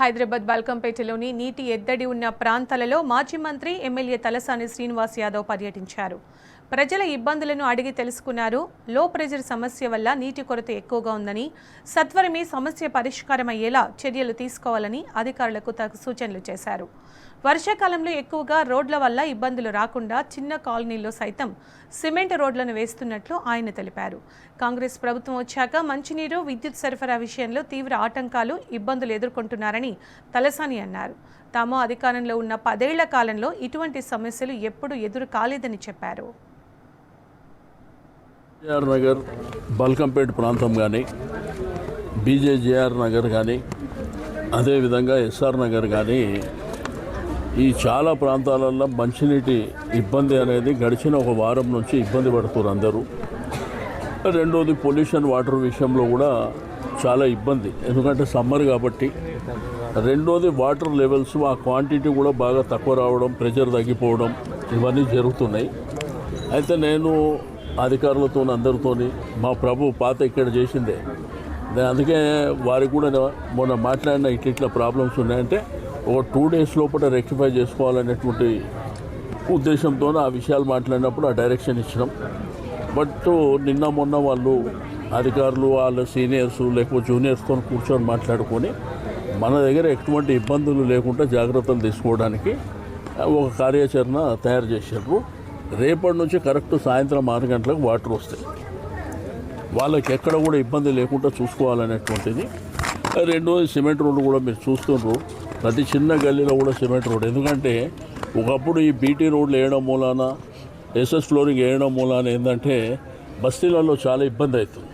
హైదరాబాద్ బల్కంపేటలోని నీటి ఎద్దడి ఉన్న ప్రాంతాలలో మాజీ మంత్రి ఎమ్మెల్యే తలసాని శ్రీనివాస్ యాదవ్ పర్యటించారు. ప్రజల ఇబ్బందులను అడిగి తెలుసుకున్నారు. లో ప్రెజర్ సమస్య వల్ల నీటి కొరత ఎక్కువగా ఉందని, సత్వరమే సమస్య పరిష్కారం అయ్యేలా చర్యలు తీసుకోవాలని అధికారులకు సూచనలు చేశారు. వర్షాకాలంలో ఎక్కువగా రోడ్ల వల్ల ఇబ్బందులు రాకుండా చిన్న కాలనీల్లో సైతం సిమెంట్ రోడ్లను వేస్తున్నట్లు ఆయన తెలిపారు. కాంగ్రెస్ ప్రభుత్వం వచ్చాక మంచినీరు, విద్యుత్ సరఫరా విషయంలో తీవ్ర ఆటంకాలు, ఇబ్బందులు ఎదుర్కొంటున్నారని తలసాని అన్నారు. తాము అధికారంలో ఉన్న 10 ఏళ్ల కాలంలో ఇటువంటి సమస్యలు ఎప్పుడూ ఎదురు కాలేదని చెప్పారు. జేఆర్ నగర్, బల్కంపేట ప్రాంతం కానీ, బీజేజేఆర్ నగర్ కానీ, అదేవిధంగా ఎస్ఆర్ నగర్ కానీ, ఈ చాలా ప్రాంతాలలో మంచినీటి ఇబ్బంది అనేది గడిచిన ఒక వారం నుంచి ఇబ్బంది పడుతున్నారు అందరూ. రెండోది పొల్యూషన్ వాటర్ విషయంలో కూడా చాలా ఇబ్బంది, ఎందుకంటే సమ్మర్ కాబట్టి. రెండోది వాటర్ లెవెల్స్ ఆ క్వాంటిటీ కూడా బాగా తక్కువ రావడం, ప్రెషర్ తగ్గిపోవడం, ఇవన్నీ జరుగుతున్నాయి. అయితే నేను అధికారులతో అందరితో మా ప్రభు పాత ఇక్కడ చేసిందే, అందుకే వారికి కూడా మొన్న మాట్లాడిన ఇట్లా ప్రాబ్లమ్స్ ఉన్నాయంటే ఒక 2 days లోపల రెక్టిఫై చేసుకోవాలనేటువంటి ఉద్దేశంతో ఆ విషయాలు మాట్లాడినప్పుడు ఆ డైరెక్షన్ ఇచ్చినాం. బట్ నిన్న మొన్న వాళ్ళు అధికారులు వాళ్ళ సీనియర్స్ లేకపోతే జూనియర్స్తో కూర్చొని మాట్లాడుకొని మన దగ్గర ఎటువంటి ఇబ్బందులు లేకుండా జాగ్రత్తలు తీసుకోవడానికి ఒక కార్యాచరణ తయారు చేశారు. రేపటి నుంచి కరెక్ట్ సాయంత్రం 6 గంటలకు వాటర్ వస్తాయి. వాళ్ళకి ఎక్కడ కూడా ఇబ్బంది లేకుండా చూసుకోవాలనేటువంటిది. రెండోది సిమెంట్ రోడ్డు కూడా మీరు చూస్తున్నారు, ప్రతి చిన్న గల్లీలో కూడా సిమెంట్ రోడ్. ఎందుకంటే ఒకప్పుడు ఈ బీటీ రోడ్లు వేయడం మూలాన, ఎస్ఎస్ ఫ్లోరింగ్ వేయడం మూలాన ఏంటంటే బస్తీలలో చాలా ఇబ్బంది అవుతుంది.